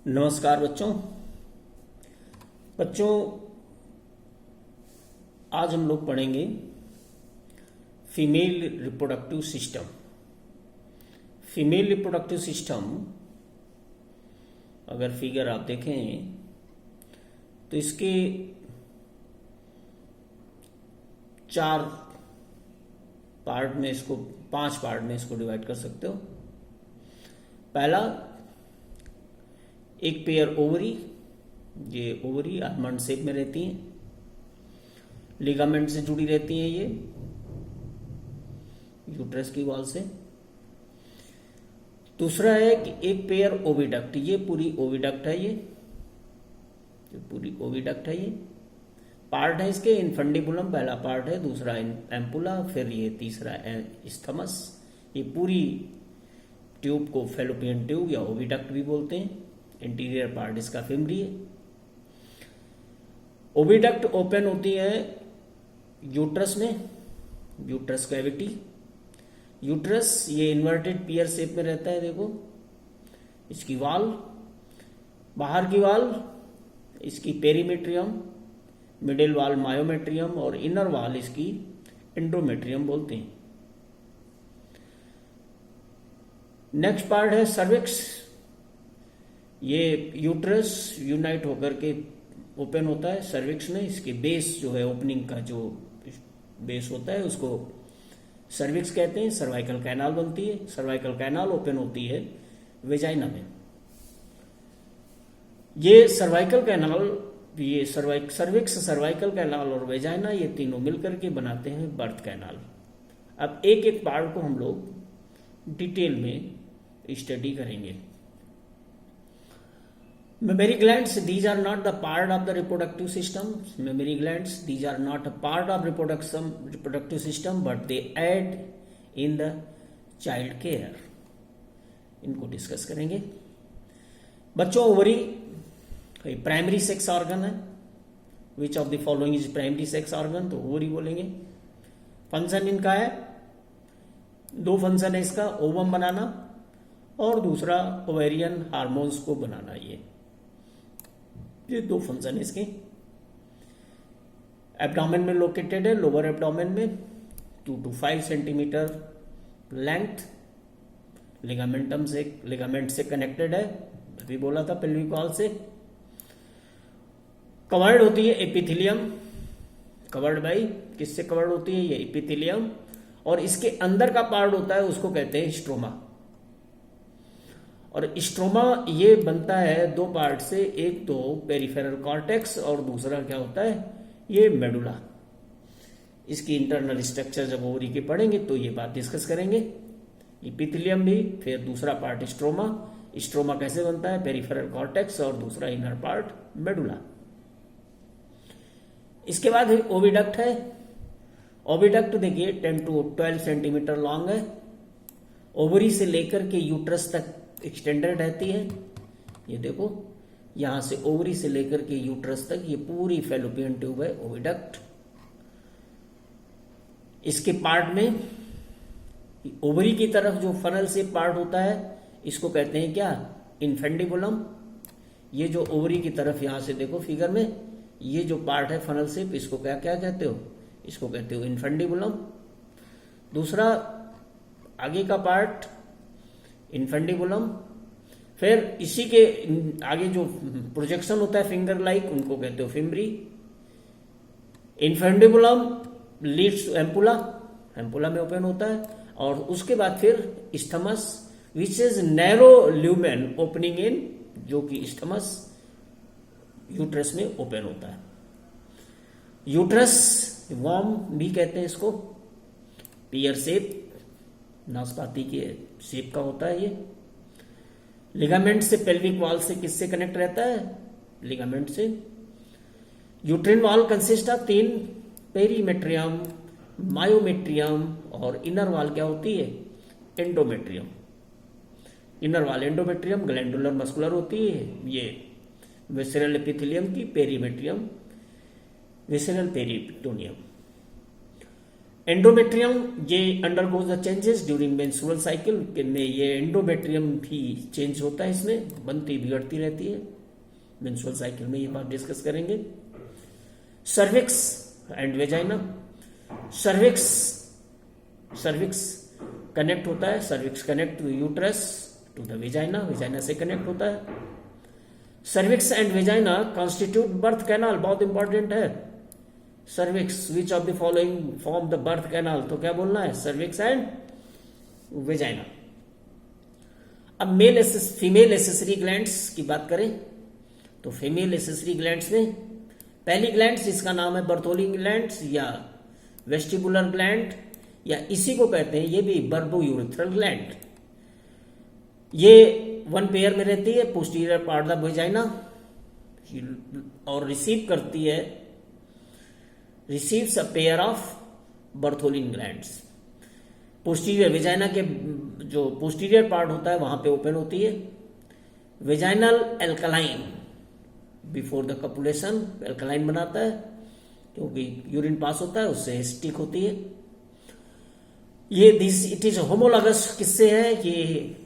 नमस्कार बच्चों। बच्चों आज हम लोग पढ़ेंगे female reproductive system. Female reproductive system अगर फिगर आप देखें तो इसके 5 पार्ट में इसको डिवाइड कर सकते हो। पहला, एक पेयर ओवरी, ये ओवरी आलमंड शेप में रहती हैं, लिगामेंट से जुड़ी रहती हैं, ये यूट्रस की वॉल से। दूसरा है कि एक पेयर ओविडक्ट, ये पूरी ओविडक्ट है, ये पूरी ओविडक्ट है। ये पार्ट है इसके इनफंडिबुलम, पहला पार्ट है, दूसरा एम्पुला, फिर ये तीसरा स्थमस। ये पूरी ट्यूब को फेलोपियन ट्यूब या ओविडक्ट भी बोलते हैं। इंटीरियर पार्ट इसका फिमरी है। ओविडक्ट ओपन होती है यूट्रस में, यूट्रस कैविटी। यूट्रस ये इन्वर्टेड पियर शेप में रहता है, देखो इसकी वाल, बाहर की वाल इसकी पेरीमेट्रियम, मिडिल वाल मायोमेट्रियम और इनर वाल इसकी एंडोमेट्रियम बोलते हैं। नेक्स्ट पार्ट है सर्विक्स। ये यूट्रस यूनाइट होकर के ओपन होता है सर्विक्स में। इसके बेस जो है, ओपनिंग का जो बेस होता है उसको सर्विक्स कहते हैं। सर्वाइकल कैनाल बनती है, सर्वाइकल कैनाल ओपन होती है वेजाइना में। ये सर्वाइकल कैनाल, ये सर्विक्स, सर्वाइकल कैनाल और वेजाइना, ये तीनों मिलकर के बनाते हैं बर्थ कैनाल। अब एक एक पार्ट को हम लोग डिटेल में स्टडी करेंगे। Mammary glands, these are not the part of the reproductive system. Mammary glands, these are not a part of reproductive system, but they aid in the child care. इनको discuss करेंगे बच्चों। Ovary primary sex organ है। विच of the following is primary sex organ? तो ovary बोलेंगे। Function इनका है, 2 function है इसका, ओवम बनाना और दूसरा ओवेरियन हार्मोन्स को बनाना। ये 2 फंक्शन है इसके। एब्डोमेन में लोकेटेड है, लोअर एब्डोमेन में 2 to 5 सेंटीमीटर लेंथ। लिगामेंट से कनेक्टेड है, अभी बोला था पेल्विक वॉल से। कवर्ड होती है एपिथेलियम, कवर्ड बाई, किससे कवर्ड होती है? ये एपिथेलियम। और इसके अंदर का पार्ट होता है उसको कहते हैं स्ट्रोमा। और स्ट्रोमा ये बनता है 2 पार्ट से, एक तो पेरिफेरल कॉर्टेक्स और दूसरा क्या होता है? ये मेडुला। इसकी इंटरनल स्ट्रक्चर जब ओवरी के पढ़ेंगे तो ये बात डिस्कस करेंगे। एपिथेलियम भी, फिर दूसरा पार्ट स्ट्रोमा। स्ट्रोमा कैसे बनता है? पेरिफेरल कॉर्टेक्स और दूसरा इनर पार्ट मेडुला। इसके बाद ओविडक्ट है। ओविडक्ट देखिए 10 to 12 सेंटीमीटर लॉन्ग है। ओवरी से लेकर के यूट्रस तक एक्सटेंडेड रहती है। ये देखो, यहां से ओवरी से लेकर के यूट्रस तक ये पूरी फेलोपियन ट्यूब है ओविडक्ट। इसके पार्ट में ओवरी की तरफ जो फनल से पार्ट होता है इसको कहते हैं क्या? इनफेंडिबुलम। ये जो ओवरी की तरफ यहां से देखो फिगर में, ये जो पार्ट है फनल शेप, इसको क्या क्या कहते हो? इसको कहते हो इनफेंडिबुलम। दूसरा आगे का पार्ट इनफेंडिबुलम। फिर इसी के आगे जो प्रोजेक्शन होता है फिंगर लाइक, उनको कहते हो fimbriae. Infundibulum leads to ampulla, ampulla में ओपन होता है। और उसके बाद फिर isthmus, which is narrow lumen opening in, जो कि स्थमस यूट्रस में ओपन होता है। यूट्रस वॉर्म भी कहते हैं इसको। पियर शेप, नाशपाती के शेप का होता है ये। लिगामेंट से पेल्विक वॉल से किससे कनेक्ट रहता है? लिगामेंट से। Uterine wall consist of 3, perimetrium, myometrium और इनर वॉल क्या होती है? Endometrium. Inner wall endometrium glandular muscular होती है। ये विसरल एपिथेलियम की पेरीमेट्रियम, विसरल पेरिटोनियम। एंडोमेट्रियम ये undergoes the changes during menstrual cycle में, ये एंडोमेट्रियम भी चेंज होता है, इसमें बनती बिगड़ती रहती है मेंस्ट्रुअल साइकिल में, ये बात डिस्कस करेंगे। Cervix and vagina, cervix connect होता है, cervix connect to uterus to the vagina, vagina से कनेक्ट होता है। Cervix and vagina constitute birth canal, बहुत इंपॉर्टेंट है। Cervix which of the following form the birth canal, तो क्या बोलना है, सर्विक्स एंड वेजाइना। अब फीमेल एसेसरी ग्लैंड्स की बात करें तो फीमेल एसेसरी ग्लैंड्स में पहली ग्लैंड जिसका नाम है बर्थोली ग्लैंड या वेस्टिबुलर ग्लैंड, या इसी को कहते हैं ये भी बर्बोयूरेथ्रल ग्लैंड। ये वन पेयर में रहती है, पोस्टीरियर पार्ट ऑफ वेजाइना, और receives a pair of Bartholin glands. Posterior vagina के जो पोस्टीरियर पार्ट होता है वहां पे ओपन होती है। Vaginal alkaline before the copulation, alkaline बनाता है क्योंकि यूरिन पास होता है, उससे स्टिक होती है। ये इट इज होमोलॉगस, किससे है ये,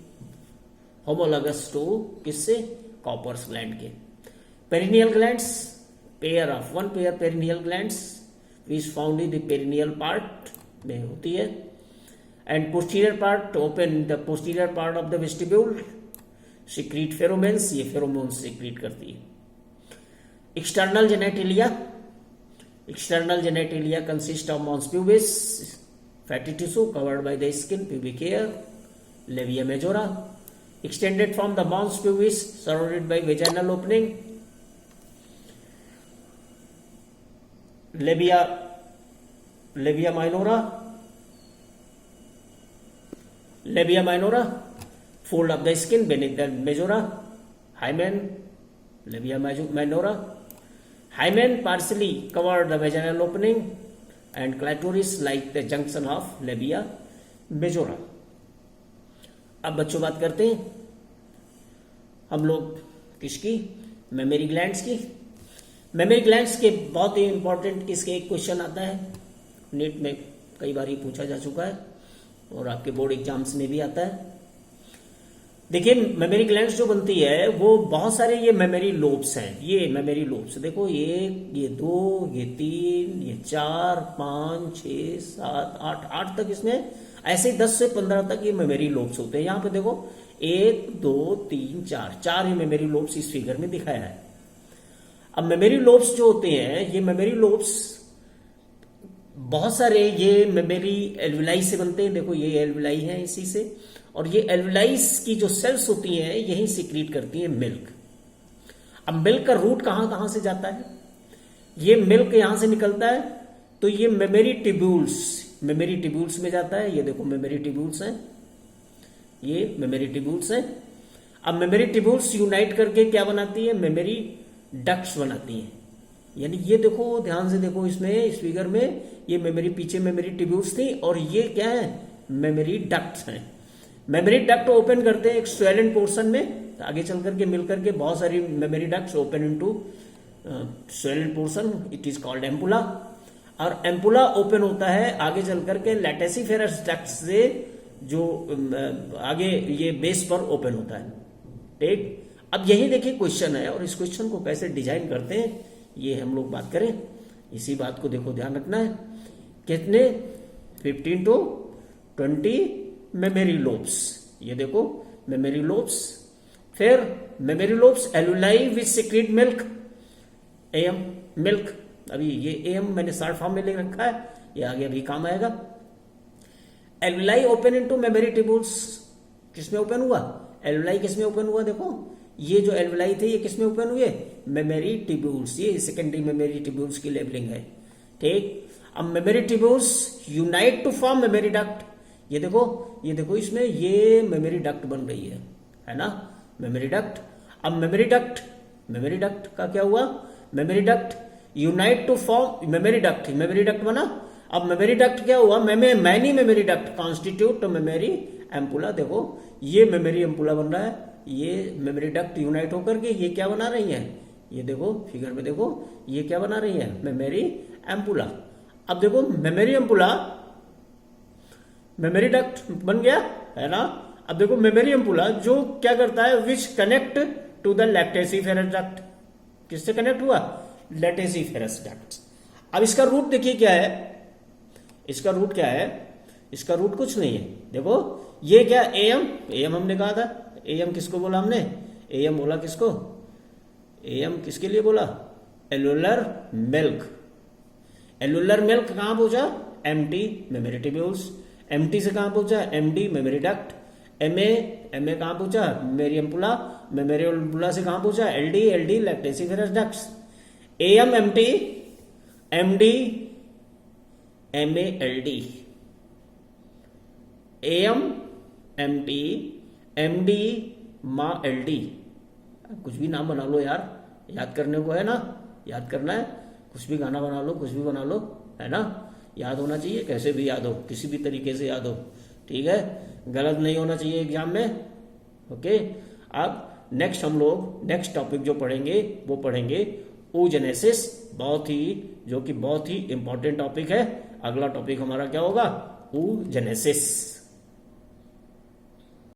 होमोलॉगस टू किससे, कॉपर्स ग्लैंड के। Perineal glands, pair of one pair perineal glands which found in the perineal part में होती है। And posterior part open the posterior part of the vestibule, secrete pheromones, ये pheromones secrete करती है। External genitalia consist of mons pubis, fatty tissue covered by the skin, pubic hair, labia majora, extended from the mons pubis, surrounded by vaginal opening, labia minora, fold of the skin beneath the majora, hymen, labia minora. Hymen partially cover the vaginal opening and clitoris like the junction of labia majora. अब बच्चों बात करते हैं हम लोग किसकी, mammary glands की। Mammary glands के बहुत ही इंपॉर्टेंट किसके एक क्वेश्चन आता है, नीट में कई बार ही पूछा जा चुका है और आपके बोर्ड एग्जाम्स में भी आता है। देखिए मेमरी ग्लैंड्स जो बनती है वो बहुत सारे ये मेमरी लोब्स हैं, ये मेमरी लोब्स देखो, एक, ये दो, ये तीन, ये 4, 5, 6, 7, 8 तक, इसमें ऐसे 10 से 15 तक ये मेमरी लोब्स होते हैं। यहां पे देखो 1, 2, 3, 4 ये मेमरी लोब्स इस फिगर में दिखाया है। अब मेमरी लोब्स जो होते हैं, ये मेमरी लोब्स बहुत सारे ये मेमरी एल्विलाई से बनते हैं, देखो ये एल्विलाई है इसी से, और ये एल्विलाइस की जो सेल्स होती हैं यही सिक्रीट करती हैं मिल्क। अब मिल्क का रूट कहां कहां से जाता है, ये मिल्क यहां से निकलता है तो ये मेमरी टिब्यूल्स में जाता है। ये देखो मेमरी टिब्यूल्स हैं, ये मेमरी टिब्यूल्स हैं। अब मेमरी टिब्यूल्स यूनाइट करके क्या बनाती है, मेमरी डक्ट्स बनाती हैं। यानी ये देखो ध्यान से देखो, इसमें इस फिगर में ये मेमरी, पीछे मेमरी टिब्यूल्स थी और ये क्या है, मेमरी डक्ट्स हैं। मेमरी डक्ट ओपन करते हैं एक स्वेलन पोर्शन में, आगे चल करके मिल करके बहुत सारी memory ducts open into swollen portion, it is called ampulla. और एम्पुला ओपन होता है आगे चल करके लैटेसिफेरस डक्ट से, जो आगे ये बेस पर ओपन होता है। ठीक, अब यही देखिए क्वेश्चन है और इस क्वेश्चन को कैसे डिजाइन करते हैं ये हम लोग बात करें। इसी बात को देखो ध्यान रखना है, कितने 15 to 20 मेमरी लोब्स, ये देखो मेमरी लोब्स। फिर मेमरी लोब्स एल्विलाई विच सिक्रीट मिल्क, एम मिल्क, अभी ये एम मैंने शॉर्ट फॉर्म में लिख रखा है, ये आगे अभी काम आएगा। Alveoli open into memory tubules, किसमें ओपन हुआ, एल्विलाई किसमें ओपन हुआ, देखो ये जो एल्विलाई थे ये किसमें ओपन हुए, मेमरी टिब्यूल्स, ये सेकेंडरी मेमरी टिब्यूल्स की लेबलिंग है। ठीक, अब mammary tubules unite to form mammary duct, ये देखो इसमें ये मेमरी डक्ट बन रही है ना, मेमरी डक्ट। अब मेमरी डक्ट का क्या हुआ, mammary duct unite to form mammary duct बना। अब मेमरी डक्ट क्या हुआ, many mammary duct constitute mammary ampulla, देखो ये मेमरी एम्पुला बन रहा है, ये मेमरी डक्ट यूनाइट होकर के ये क्या बना रही है, ये देखो फिगर में देखो ये क्या बना रही है, मेमरी एम्पुला। अब देखो मेमरी एम्पुला मेमोरी डक्ट बन गया है ना। अब देखो मेमोरी एम्पुला जो क्या करता है, which connect to the lactiferous duct, किससे कनेक्ट हुआ, लैक्टेसिफेरस डक्ट। अब इसका रूट देखिए क्या है, इसका रूट क्या है, इसका रूट कुछ नहीं है। देखो ये क्या, एएम, एएम हमने कहा था, एएम किसको बोला हमने, एएम बोला किसको, एएम किसके लिए बोला, एलुलर मिल्क। एलुलर मिल्क कहां पहुंचा, एम्प्टी मेमोरी ट्यूब्यूल्स, एम्प्टी से कहां पहुंचा, MD mammary duct, MA, MA कहां पहुंचा, मेमोरी एम्पुला, मेमोरी एम्पुला से कहां पहुंचा, LD, LD lactiferous ducts. AM MT, MD MA LD, AM MT MD MA LD. कुछ भी नाम बना लो यार, याद करने को है ना, याद करना है, कुछ भी गाना बना लो, कुछ भी बना लो, है ना, याद होना चाहिए, कैसे भी याद हो, किसी भी तरीके से याद हो, ठीक है, गलत नहीं होना चाहिए एग्जाम में। ओके, अब नेक्स्ट हम लोग नेक्स्ट टॉपिक जो पढ़ेंगे वो पढ़ेंगे oogenesis, बहुत ही, जो कि बहुत ही इंपॉर्टेंट टॉपिक है। अगला टॉपिक हमारा क्या होगा, oogenesis।